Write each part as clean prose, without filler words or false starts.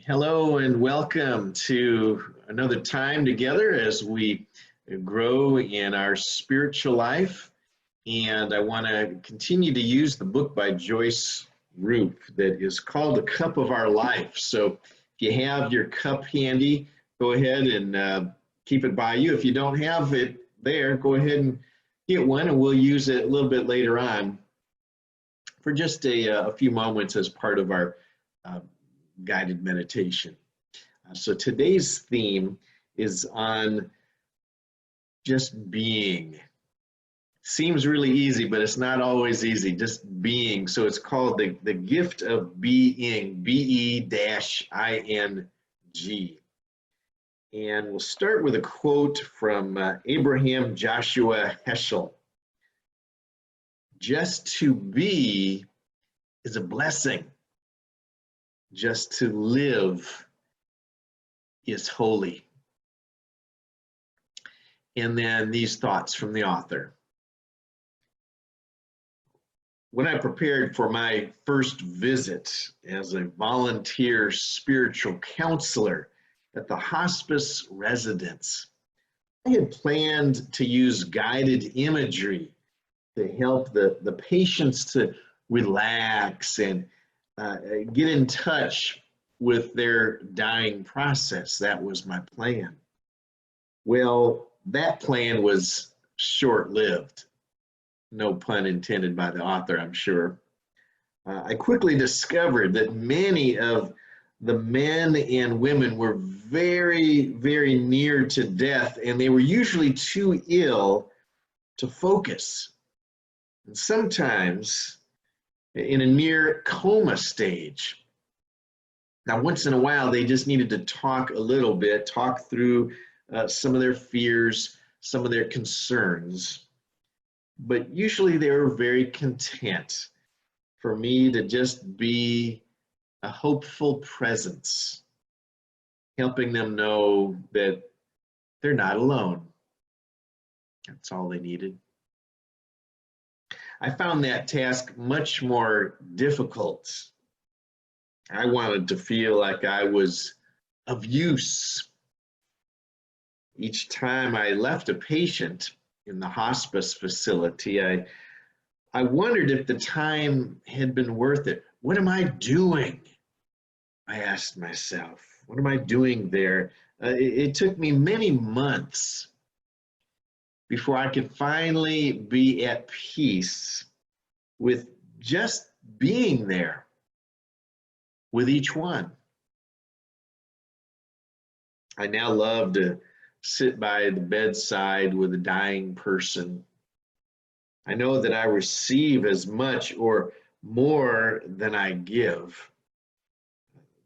Hello and welcome to another time together as we grow in our spiritual life. And I want to continue to use the book by Joyce Roop that is called The Cup of Our Life. So if you have your cup handy, go ahead and keep it by you. If you don't have it there, go ahead and get one and we'll use it a little bit later on for just a few moments as part of our uh, guided meditation. So today's theme is on just being. Seems really easy, but it's not always easy, just being. So it's called the gift of being, B-E-I-N-G. And we'll start with a quote from Abraham Joshua Heschel. Just to be is a blessing. Just to live is holy. And then these thoughts from the author. When I prepared for my first visit as a volunteer spiritual counselor at the hospice residence, I had planned to use guided imagery to help the patients to relax and get in touch with their dying process. That was my plan. Well, that plan was short-lived. No pun intended by the author, I'm sure. I quickly discovered that many of the men and women were very, very near to death, and they were usually too ill to focus. And sometimes in a near coma stage. Now, once in a while, they just needed to talk a little bit, talk through some of their fears, some of their concerns. But usually they were very content for me to just be a hopeful presence, helping them know that they're not alone. That's all they needed. I found that task much more difficult. I wanted to feel like I was of use. Each time I left a patient in the hospice facility, I wondered if the time had been worth it. What am I doing? I asked myself. What am I doing there? It took me many months before I could finally be at peace with just being there with each one. I now love to sit by the bedside with a dying person. I know that I receive as much or more than I give.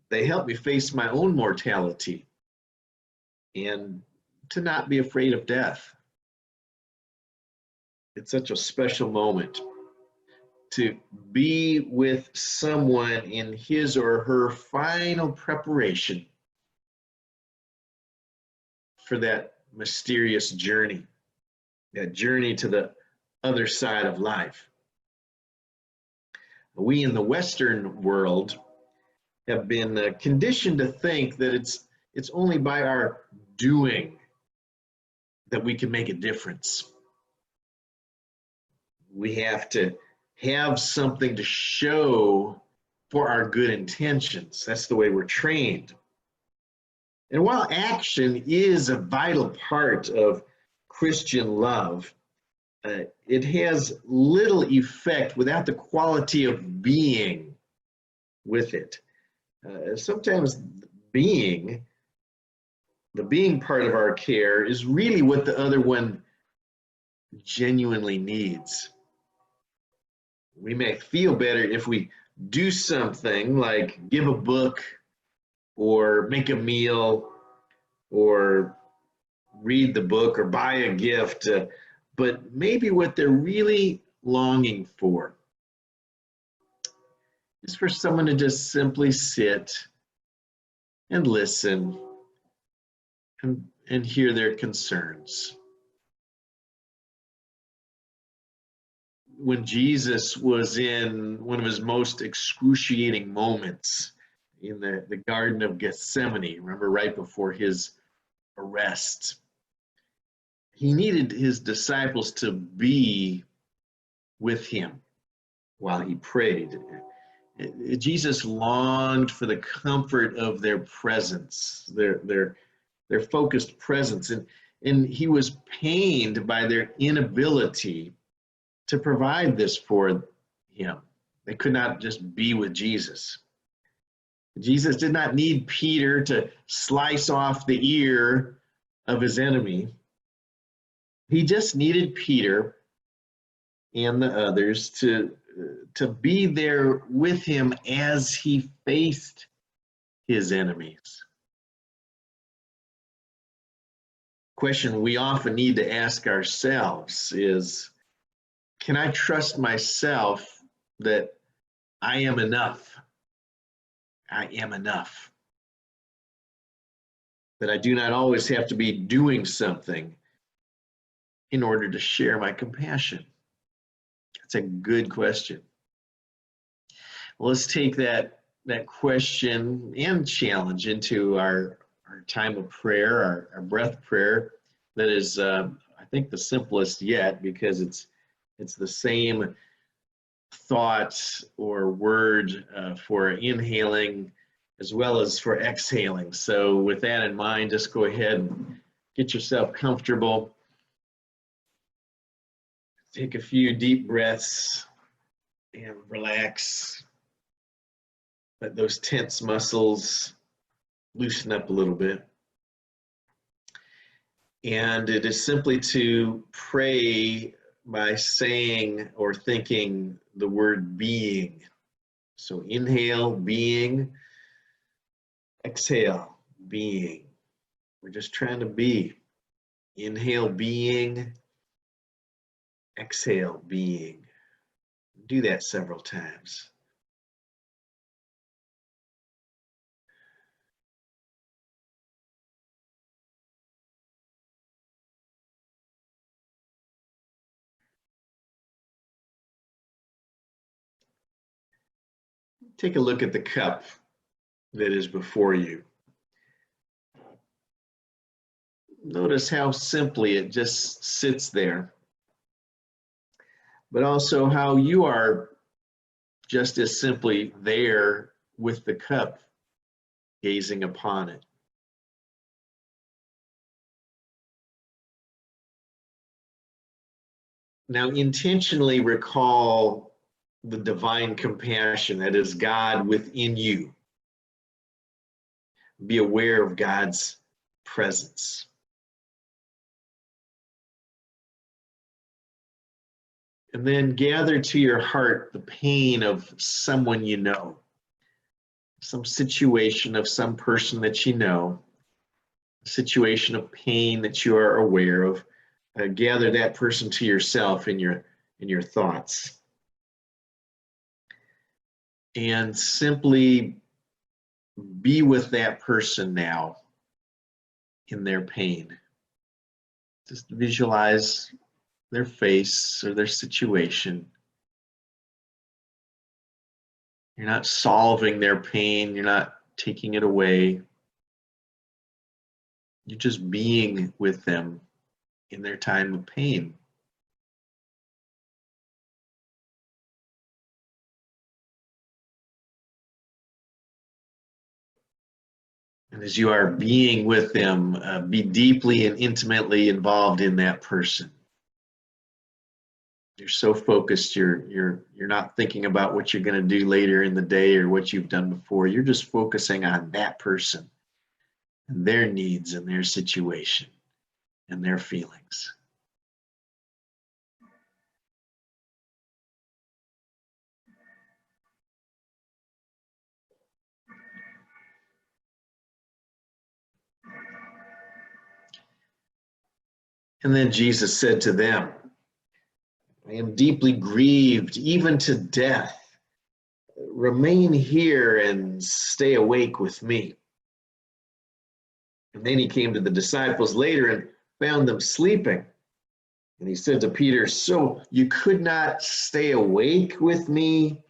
They help me face my own mortality and to not be afraid of death. It's such a special moment to be with someone in his or her final preparation for that mysterious journey, that journey to the other side of life. We in the Western world have been conditioned to think that it's only by our doing that we can make a difference. We have to have something to show for our good intentions. That's the way we're trained. And while action is a vital part of Christian love, it has little effect without the quality of being with it. Sometimes the being part of our care is really what the other one genuinely needs. We may feel better if we do something like give a book or make a meal or read the book or buy a gift, but maybe what they're really longing for is for someone to just simply sit and listen and hear their concerns. When Jesus was in one of his most excruciating moments, in the Garden of Gethsemane, remember, right before his arrest. He needed his disciples to be with him while he prayed. Jesus longed for the comfort of their presence, their focused presence, and he was pained by their inability to provide this for him. They could not just be with Jesus. Jesus did not need Peter to slice off the ear of his enemy. He just needed Peter and the others to be there with him as he faced his enemies. Question we often need to ask ourselves is, can I trust myself that I am enough? I am enough. That I do not always have to be doing something in order to share my compassion? That's a good question. Well, let's take that question and challenge into our time of prayer, our breath prayer. That is, I think, the simplest yet, because it's the same thought or word for inhaling as well as for exhaling. So with that in mind, just go ahead and get yourself comfortable. Take a few deep breaths and relax. Let those tense muscles loosen up a little bit. And it is simply to pray by saying or thinking the word being. So inhale, being. Exhale, being. We're just trying to be. Inhale, being. Exhale, being. Do that several times. Take a look at the cup that is before you. Notice how simply it just sits there, but also how you are just as simply there with the cup, gazing upon it. Now, intentionally recall the divine compassion that is God within you. Be aware of God's presence. And then gather to your heart the pain of someone you know, some situation of some person that you know, a situation of pain that you are aware of. Gather that person to yourself in your thoughts. And simply be with that person now in their pain. Just visualize their face or their situation. You're not solving their pain. You're not taking it away. You're just being with them in their time of pain. And as you are being with them, be deeply and intimately involved in that person. You're so focused, you're not thinking about what you're going to do later in the day or what you've done before. You're just focusing on that person and their needs and their situation and their feelings. And then Jesus said to them, I am deeply grieved, even to death. Remain here and stay awake with me. And then he came to the disciples later and found them sleeping. And he said to Peter, so you could not stay awake with me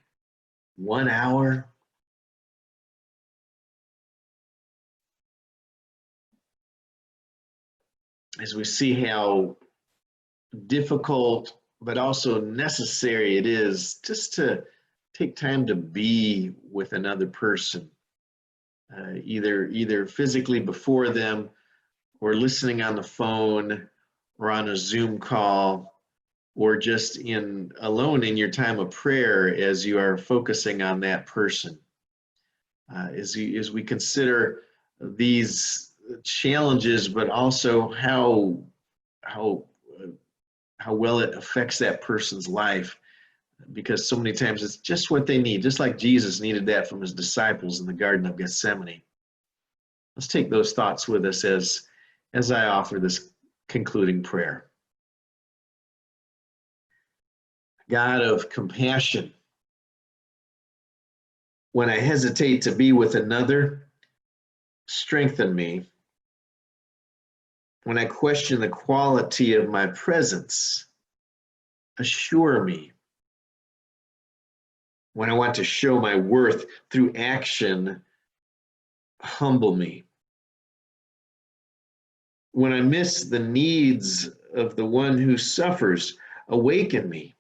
1 hour? as we see how difficult but also necessary it is just to take time to be with another person, either physically before them or listening on the phone or on a Zoom call or just in alone in your time of prayer as you are focusing on that person. As we consider these challenges, but also how how well it affects that person's life, because so many times it's just what they need, just like Jesus needed that from his disciples in the Garden of Gethsemane. Let's take those thoughts with us as I offer this concluding prayer. God of compassion, when I hesitate to be with another, strengthen me. When I question the quality of my presence, assure me. When I want to show my worth through action, humble me. When I miss the needs of the one who suffers, awaken me.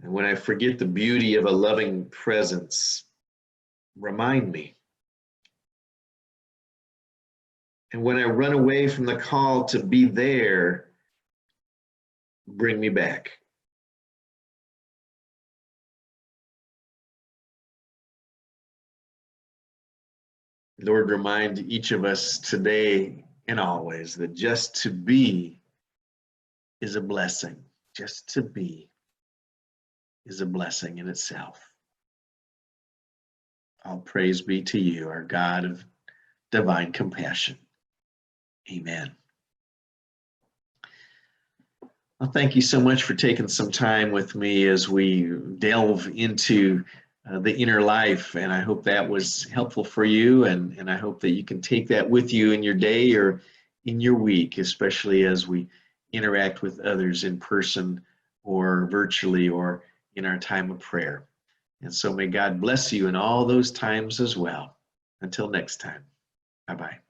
And when I forget the beauty of a loving presence, remind me. And when I run away from the call to be there, bring me back. Lord, remind each of us today and always that just to be is a blessing. Just to be is a blessing in itself. All praise be to you, our God of divine compassion. Amen. Well, thank you so much for taking some time with me as we delve into the inner life, and I hope that was helpful for you, and I hope that you can take that with you in your day or in your week, especially as we interact with others in person or virtually or in our time of prayer. And so may God bless you in all those times as well. Until next time, bye-bye.